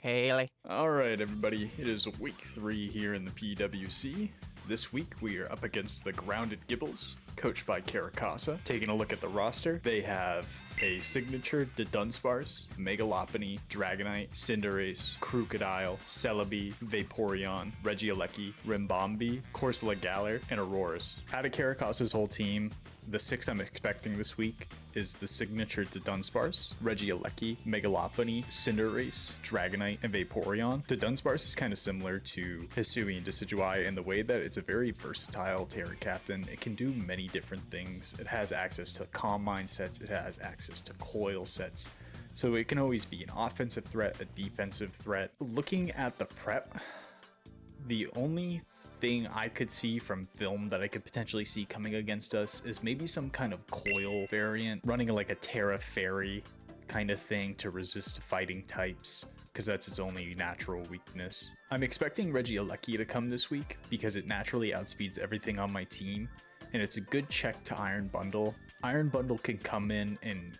Haley. Alright everybody, it is week 3 here in the PWC. This week we are up against the grounded Gibles, coached by Caracasa. Taking a look at the roster, they have a signature to Dunsparce, Megalopony, Dragonite, Cinderace, Crocodile, Celebi, Vaporeon, Regieleki, Rimbombi, Corsola Galar, and Auroras. Out of Caracasa's whole team, the 6 I'm expecting this week is the signature to Dunsparce, Regieleki, Megalopony, Cinderace, Dragonite, and Vaporeon. The Dunsparce is kind of similar to Hisuian Decidueye in the way that it's a very versatile Terra Captain. It can do many different things. It has access to Calm Mind sets, it has access to Coil sets, so it can always be an offensive threat, a defensive threat. Looking at the prep, the only thing I could see from film that I could potentially see coming against us is maybe some kind of Coil variant, running like a Terra Fairy kind of thing to resist fighting types, because that's its only natural weakness. I'm expecting Regieleki to come this week because it naturally outspeeds everything on my team, and it's a good check to Iron Bundle. Iron Bundle can come in and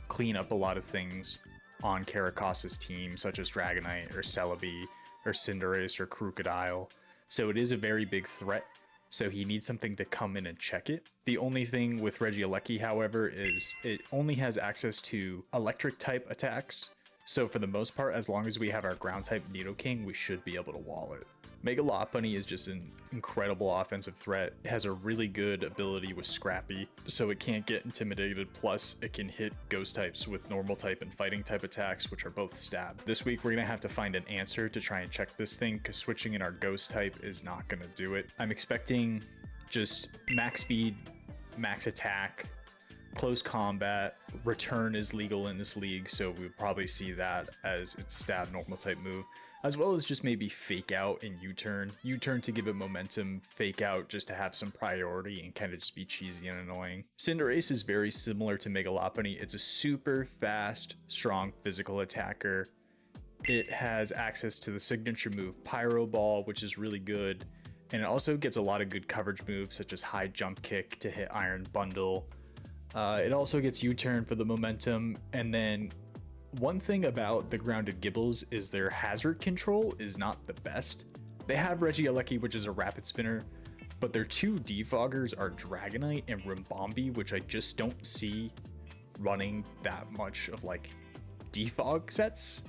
clean up a lot of things on Caracasa's team, such as Dragonite or Celebi or Cinderace or Crocodile. So it is a very big threat, so he needs something to come in and check it. The only thing with Regieleki, however, is it only has access to electric type attacks, so for the most part, as long as we have our ground type Nidoking, we should be able to wall it. Megalopony is just an incredible offensive threat. It has a really good ability with Scrappy, so it can't get intimidated, plus it can hit ghost types with normal type and fighting type attacks, which are both stab. This week we're gonna have to find an answer to try and check this thing, because switching in our ghost type is not gonna do it. I'm expecting just max speed, max attack, close combat. Return is legal in this league, so we'll probably see that as its stab normal type move, as well as just maybe fake out and U-turn. U-turn to give it momentum, fake out just to have some priority and kind of just be cheesy and annoying. Cinderace is very similar to Megalopony. It's a super fast, strong physical attacker. It has access to the signature move Pyro Ball, which is really good, and it also gets a lot of good coverage moves such as high jump kick to hit Iron Bundle. It also gets U-turn for the momentum, and then one thing about the grounded Gibles is their hazard control is not the best. They have Regieleki, which is a rapid spinner, but their 2 defoggers are Dragonite and Rimbombi, which I just don't see running that much of like defog sets.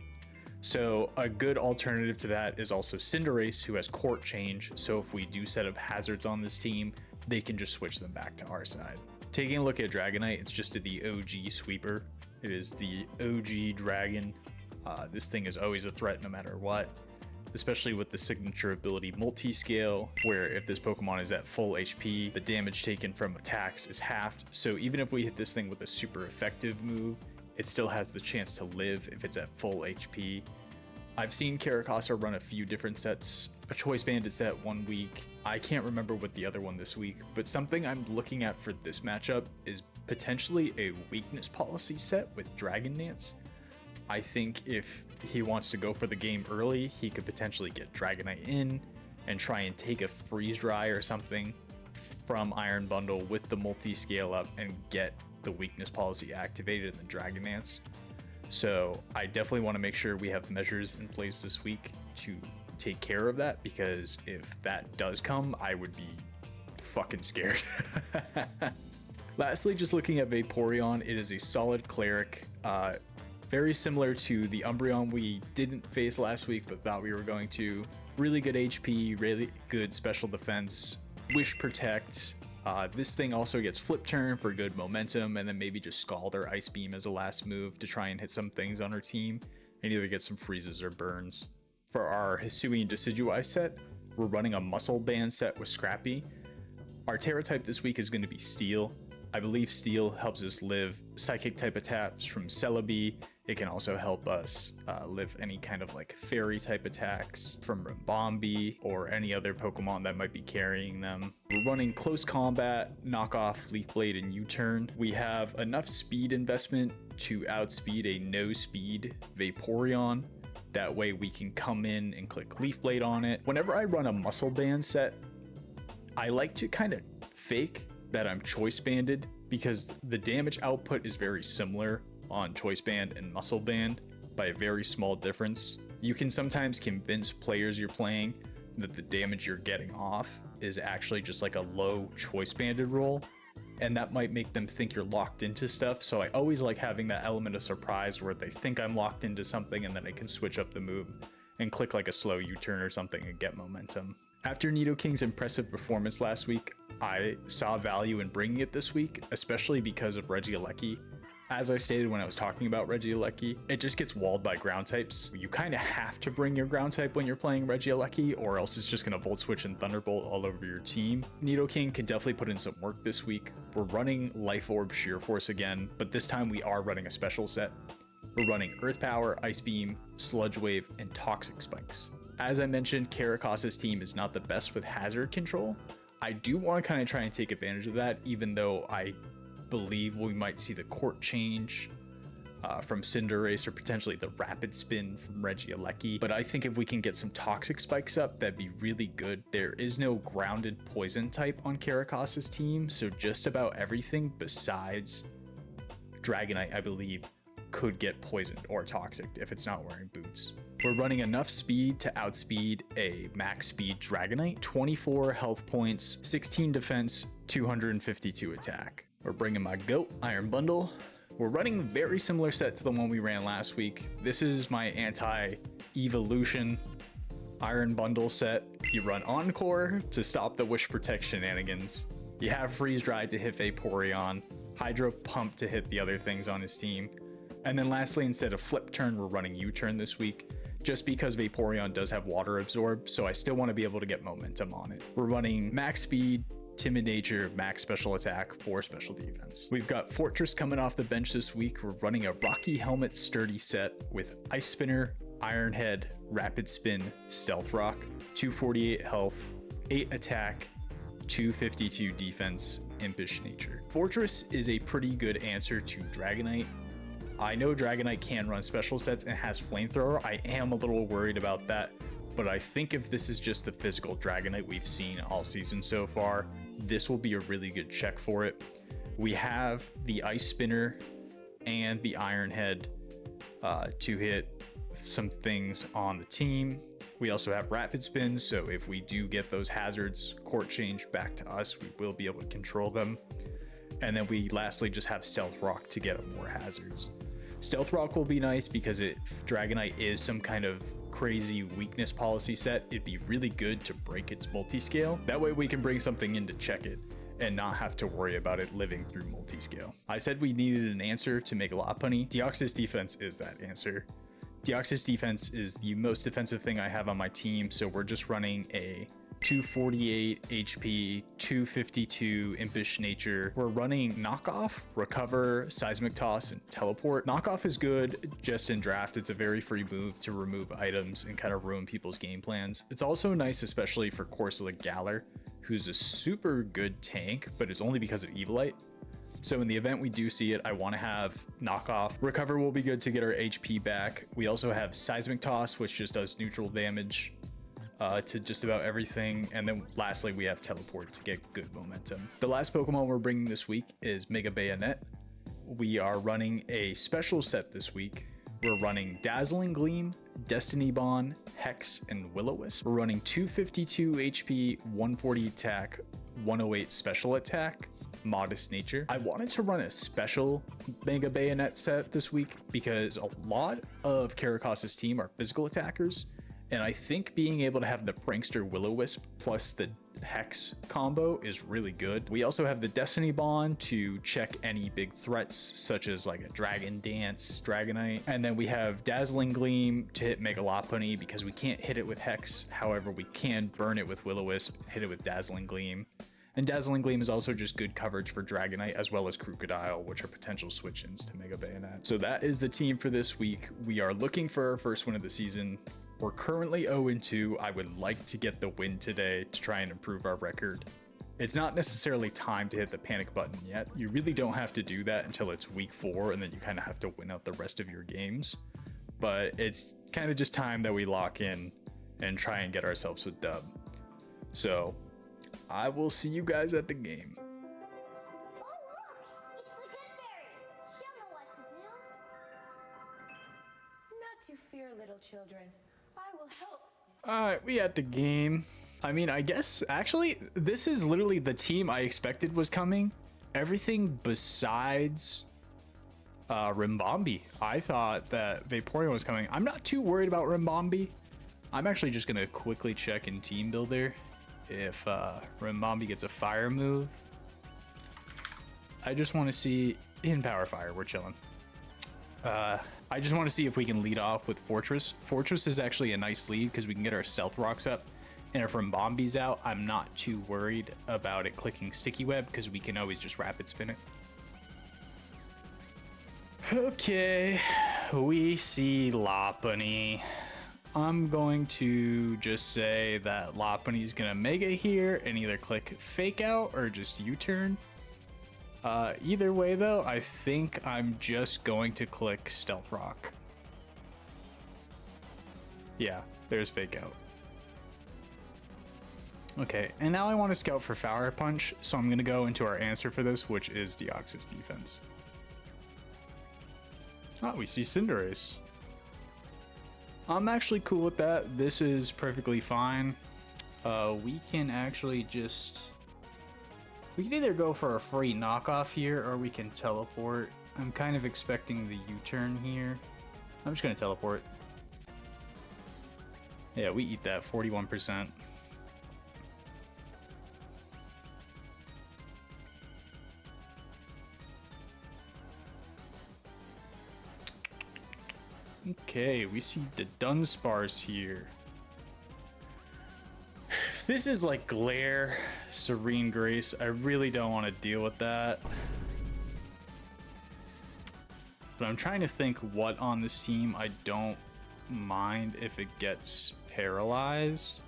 So a good alternative to that is also Cinderace, who has court change, so if we do set up hazards on this team, they can just switch them back to our side. Taking a look at Dragonite, it's just the OG sweeper. It is the OG dragon. This thing is always a threat no matter what, especially with the signature ability Multiscale, where if this Pokemon is at full HP, the damage taken from attacks is halved. So even if we hit this thing with a super effective move, it still has the chance to live if it's at full HP. I've seen Caracasa run a few different sets, a Choice Bandit set one week. I can't remember what the other one this week, but something I'm looking at for this matchup is potentially a weakness policy set with Dragon Dance. I think if he wants to go for the game early, he could potentially get Dragonite in and try and take a Freeze Dry or something from Iron Bundle with the multi-scale up and get the weakness policy activated in the Dragon Dance. So I definitely want to make sure we have measures in place this week to take care of that, because if that does come, I would be fucking scared. Lastly, just looking at Vaporeon, it is a solid cleric, very similar to the Umbreon we didn't face last week but thought we were going to. Really good HP, really good special defense, Wish Protect. This thing also gets Flip Turn for good momentum, and then maybe just Scald or Ice Beam as a last move to try and hit some things on our team and either get some freezes or burns. For our Hisuian Decidueye set, we're running a Muscle Band set with Scrappy. Our Terra type this week is going to be Steel. I believe Steel helps us live Psychic type attacks from Celebi. It can also help us live any kind of like Fairy type attacks from Rimbombi or any other Pokemon that might be carrying them. We're running Close Combat, Knock Off, Leaf Blade, and U-turn. We have enough speed investment to outspeed a no speed Vaporeon. That way we can come in and click Leaf Blade on it. Whenever I run a Muscle Band set, I like to kind of fake that I'm Choice Banded, because the damage output is very similar on Choice Band and Muscle Band, by a very small difference. You can sometimes convince players you're playing that the damage you're getting off is actually just like a low choice banded roll, and that might make them think you're locked into stuff. So I always like having that element of surprise where they think I'm locked into something, and then I can switch up the move and click like a slow U-turn or something and get momentum. After Nidoking's impressive performance last week, I saw value in bringing it this week, especially because of Regieleki. As I stated when I was talking about Regieleki, it just gets walled by ground types. You kind of have to bring your ground type when you're playing Regieleki, or else it's just going to Volt Switch and Thunderbolt all over your team. Nidoking can definitely put in some work this week. We're running Life Orb Sheer Force again, but this time we are running a special set. We're running Earth Power, Ice Beam, Sludge Wave, and Toxic Spikes. As I mentioned, Caracas's team is not the best with hazard control. I do want to kind of try and take advantage of that, even though I believe we might see the court change from Cinderace, or potentially the Rapid Spin from Regieleki. But I think if we can get some Toxic Spikes up, that'd be really good. There is no grounded poison type on Caracas's team, so just about everything besides Dragonite, I believe, could get poisoned or toxic if it's not wearing boots. We're running enough speed to outspeed a max speed Dragonite, 24 health points, 16 defense, 252 attack. We're bringing my GOAT Iron Bundle. We're running a very similar set to the one we ran last week. This is my anti-evolution Iron Bundle set. You run Encore to stop the Wish Protect shenanigans. You have Freeze Dry to hit Vaporeon, Hydro Pump to hit the other things on his team. And then lastly, instead of Flip Turn, we're running U-Turn this week, just because Vaporeon does have Water Absorb, so I still want to be able to get momentum on it. We're running Max Speed, Timid Nature, Max Special Attack, 4 Special Defense. We've got Fortress coming off the bench this week. We're running a Rocky Helmet Sturdy set with Ice Spinner, Iron Head, Rapid Spin, Stealth Rock, 248 health, 8 attack, 252 defense, Impish Nature. Fortress is a pretty good answer to Dragonite. I know Dragonite can run special sets and has Flamethrower. I am a little worried about that, but I think if this is just the physical Dragonite we've seen all season so far, this will be a really good check for it. We have the Ice Spinner and the Iron Head to hit some things on the team. We also have Rapid Spin, so if we do get those hazards court change back to us, we will be able to control them. And then we lastly just have Stealth Rock to get more hazards. Stealth Rock will be nice because if Dragonite is some kind of crazy weakness policy set, it'd be really good to break its multiscale. That way we can bring something in to check it and not have to worry about it living through multiscale. I said we needed an answer to make Lopunny. Deoxys defense is that answer. Deoxys defense is the most defensive thing I have on my team, so we're just running a 248 HP, 252 Impish Nature. We're running Knockoff, Recover, Seismic Toss, and Teleport. Knockoff is good just in draft. It's a very free move to remove items and kind of ruin people's game plans. It's also nice, especially for Corsola Galar, who's a super good tank, but it's only because of Evilite. So in the event we do see it, I want to have Knockoff. Recover will be good to get our HP back. We also have Seismic Toss, which just does neutral damage to just about everything. And then lastly, we have Teleport to get good momentum. The last Pokemon we're bringing this week is Mega Bayonet. We are running a special set this week. We're running Dazzling Gleam, Destiny Bond, Hex, and Will-O-Wisp. We're running 252 HP, 140 attack, 108 special attack, Modest Nature. I wanted to run a special Mega Bayonet set this week because a lot of Caracas's team are physical attackers, and I think being able to have the Prankster Will-O-Wisp plus the Hex combo is really good. We also have the Destiny Bond to check any big threats such as like a Dragon Dance, Dragonite, and then we have Dazzling Gleam to hit Mega Lopunny because we can't hit it with Hex. However, we can burn it with Will-O-Wisp, hit it with Dazzling Gleam. And Dazzling Gleam is also just good coverage for Dragonite as well as Crocodile, which are potential switch-ins to Mega Bayonet. So that is the team for this week. We are looking for our first win of the season. We're currently 0-2. I would like to get the win today to try and improve our record. It's not necessarily time to hit the panic button yet. You really don't have to do that until it's week 4, and then you kind of have to win out the rest of your games. But it's kind of just time that we lock in and try and get ourselves a dub. So I will see you guys at the game. Not children. I will help. Alright, we at the game. I mean, I guess, actually, this is literally the team I expected was coming. Everything besides Rimbombi. I thought that Vaporeon was coming. I'm not too worried about Rimbombi. I'm actually just going to quickly check in Team Builder if Rimbombi gets a fire move. I just want to see, in Power Fire, we're chilling. I just want to see if we can lead off with Fortress. Fortress is actually a nice lead because we can get our Stealth Rocks up. And if Rimbombi's out, I'm not too worried about it clicking Sticky Web because we can always just Rapid Spin it. Okay, we see Lopunny. I'm going to just say that Lopunny's gonna Mega here and either click Fake Out or just U-turn. Either way though, I think I'm just going to click Stealth Rock. Yeah, there's Fake Out. Okay, and now I want to scout for Fire Punch, so I'm gonna go into our answer for this, which is Deoxys Defense. Oh, we see Cinderace. I'm actually cool with that. This is perfectly fine. We can actually just... We can either go for a free knockoff here, or we can teleport. I'm kind of expecting the U-turn here. I'm just gonna teleport. Yeah, we eat that, 41%. Okay, we see the Dunsparce here. If this is like Glare, Serene Grace, I really don't want to deal with that. But I'm trying to think what on this team I don't mind if it gets paralyzed.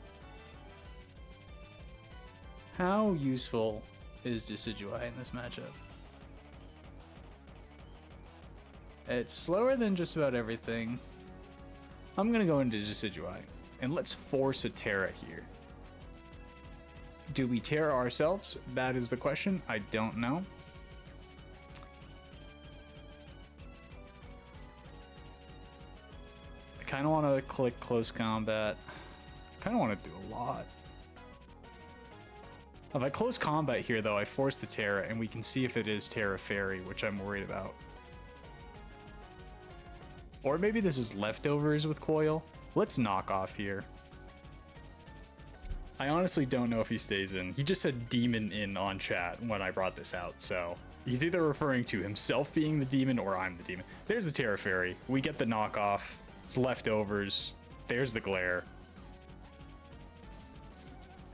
How useful is Decidueye in this matchup? It's slower than just about everything. I'm gonna go into Decidueye, and let's force a Terra here. Do we Terra ourselves? That is the question. I don't know. I kind of want to click Close Combat. I kind of want to do a lot. If I Close Combat here, though, I force the Terra, and we can see if it is Terra Fairy, which I'm worried about. Or maybe this is leftovers with Coil. Let's knock off here. I honestly don't know if he stays in. He just said demon in on chat when I brought this out, so he's either referring to himself being the demon or I'm the demon. There's the Terra Fairy. We get the knockoff. It's leftovers. There's the Glare.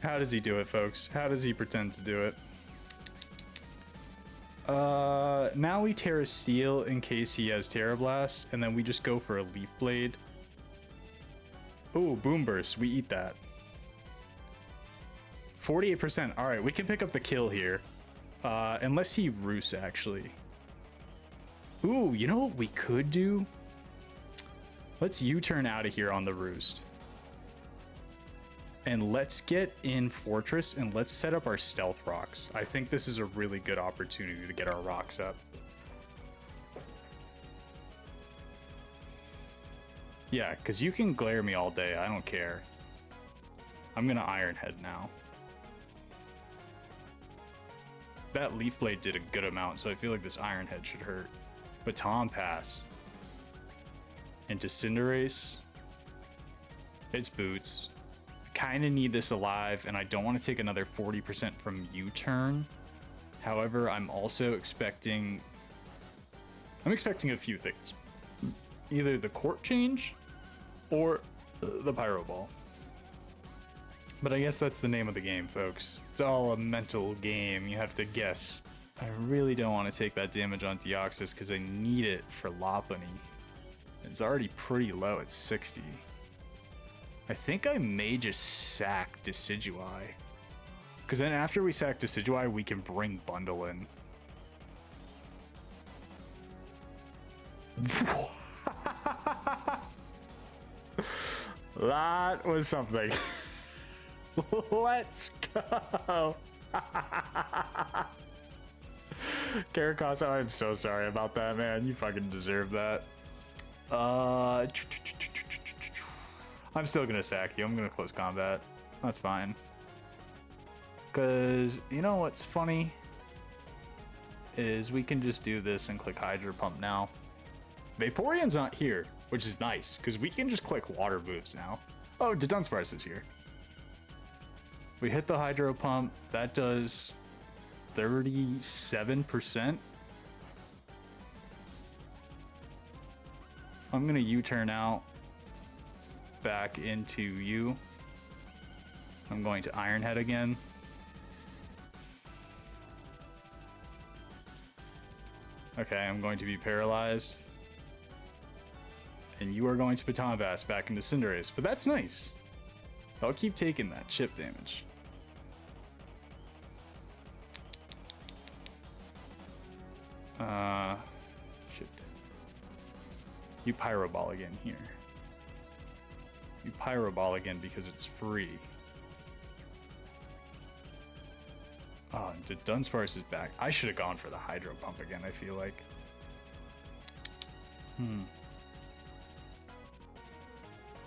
How does he do it, folks? How does he pretend to do it? Now we Terra Steel in case he has Terra Blast, and then we just go for a Leaf Blade. Ooh, Boom Burst. We eat that. 48%. Alright, we can pick up the kill here. Unless he roosts, actually. Ooh, you know what we could do? Let's U-turn out of here on the roost. And let's get in Fortress and let's set up our Stealth Rocks. I think this is a really good opportunity to get our rocks up. Yeah, because you can glare me all day. I don't care. I'm going to Iron Head now. That Leaf Blade did a good amount, so I feel like this Iron Head should hurt. Baton Pass. Into Cinderace. It's Boots. Kind of need this alive, and I don't want to take another 40% from U-turn. However, I'm also expecting... I'm expecting a few things. Either the court change, or the Pyro Ball. But I guess that's the name of the game, folks. It's all a mental game. You have to guess. I really don't want to take that damage on Deoxys because I need it for Lopunny. It's already pretty low at 60. I think I may just sack Decidueye. Because then after we sack Decidueye, we can bring Bundle in. That was something. Let's go. Caracasa, I'm so sorry about that, man. You fucking deserve that. I'm still gonna sack you. I'm gonna close combat. That's fine. Because, you know what's funny? Is we can just do this and click Hydro Pump now. Vaporeon's not here, which is nice, because we can just click Water moves now. Oh, Dunsparce is here. We hit the Hydro Pump. That does 37%. I'm going to U-turn out back into you. I'm going to Iron Head again. Okay, I'm going to be paralyzed. And you are going to Baton Pass back into Cinderace, but that's nice. I'll keep taking that chip damage. Shit. You Pyro Ball again here. You Pyro Ball again because it's free. Oh, and Dunsparce is back. I should have gone for the Hydro Pump again, I feel like.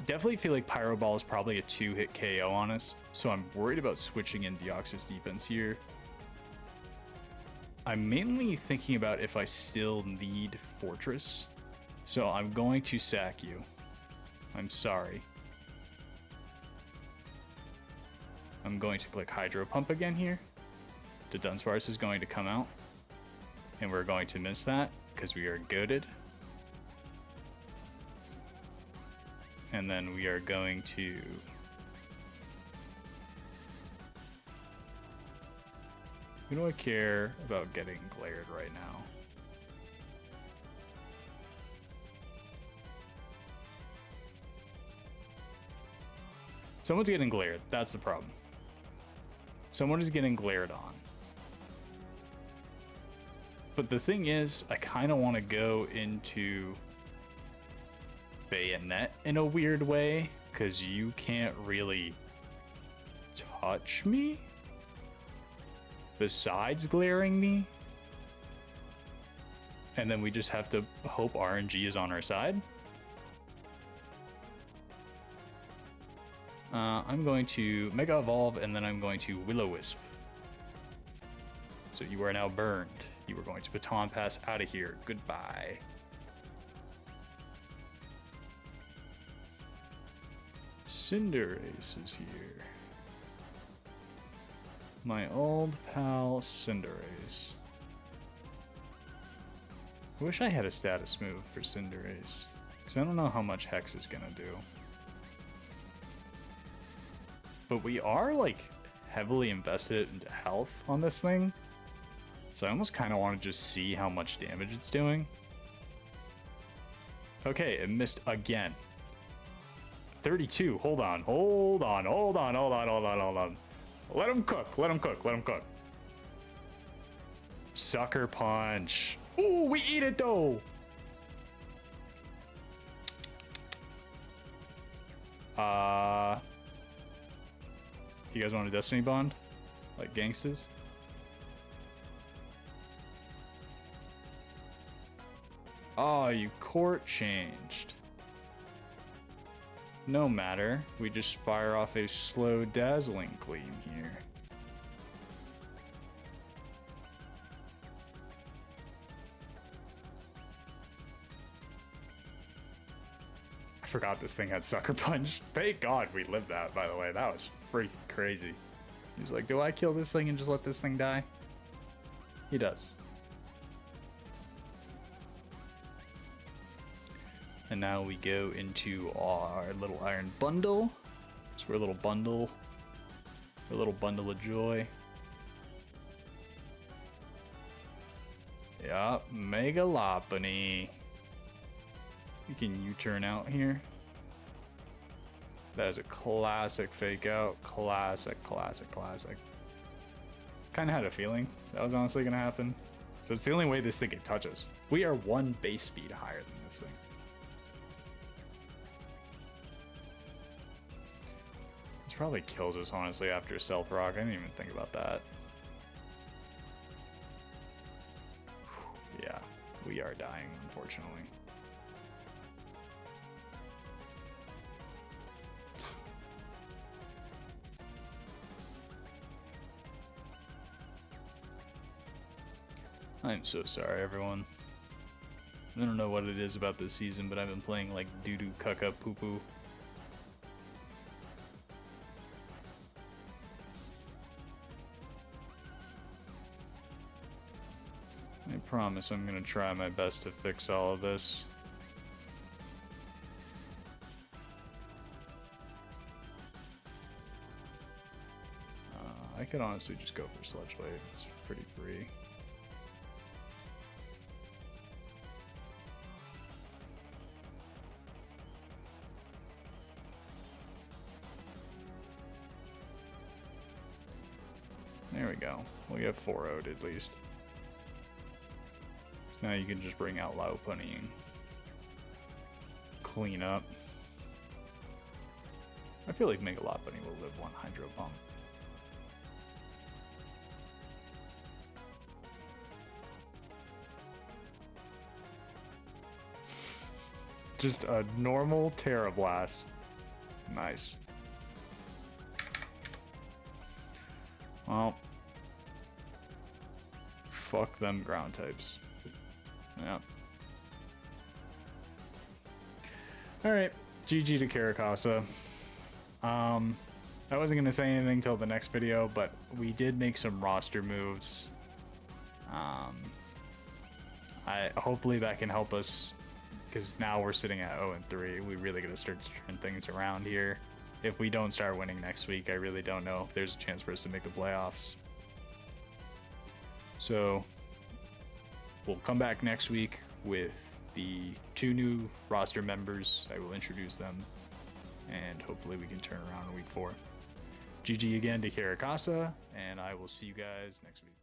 Definitely feel like Pyro Ball is probably a 2-hit KO on us, so I'm worried about switching in Deoxys defense here. I'm mainly thinking about if I still need Fortress, so I'm going to sack you. I'm sorry. I'm going to click Hydro Pump again here. The Dunsparce is going to come out, and we're going to miss that because we are goated. And then we are going to who do I care about getting glared right now? Someone's getting glared. That's the problem. Someone is getting glared on. But the thing is, I kind of want to go into Bayonet in a weird way, because you can't really touch me besides glaring me. And then we just have to hope RNG is on our side. I'm going to Mega Evolve, and then I'm going to Will-O-Wisp. So you are now burned. You are going to Baton Pass out of here. Goodbye. Cinderace is here. My old pal Cinderace. I wish I had a status move for Cinderace, because I don't know how much Hex is gonna do. But we are, like, heavily invested into health on this thing, so I almost kind of want to just see how much damage it's doing. Okay, it missed again. 32. Hold on. Let him cook. Let him cook. Sucker Punch. Ooh, we eat it though. You guys want a Destiny Bond? Like gangsters? Oh, you court changed. No matter, we just fire off a slow dazzling gleam here. I forgot this thing had Sucker Punch. Thank God we lived that, by the way. That was freaking crazy. He's like, do I kill this thing and just let this thing die? He does. And now we go into our little iron bundle. So we're a little bundle. A little bundle of joy. Yeah, Megalopony. You can U-turn out here. That is a classic fake out. Classic. Kinda had a feeling that was honestly gonna happen. So it's the only way this thing can touch us. We are one base speed higher than this thing. This probably kills us, honestly, after Stealth Rock. I didn't even think about that. Yeah, we are dying, unfortunately. I'm so sorry, everyone. I don't know what it is about this season, but I've been playing like doo-doo, caca, poo-poo. I promise I'm gonna try my best to fix all of this. I could honestly just go for Sludge Blade. It's pretty free. There we go. We'll get 4-0'd at least. So now you can just bring out Lopunny and clean up. I feel like Mega Lopunny will live one Hydro Pump. Just a normal Terra Blast. Nice. Well, fuck them ground types. Yeah. Alright, GG to Caracasa. I wasn't gonna say anything till the next video, but we did make some roster moves. Hopefully that can help us, because now we're sitting at 0-3. We really gotta start to turn things around here. If we don't start winning next week, I really don't know if there's a chance for us to make the playoffs. So we'll come back next week with the 2 new roster members. I will introduce them, and hopefully we can turn around in week 4. GG again to Caracasa, and I will see you guys next week.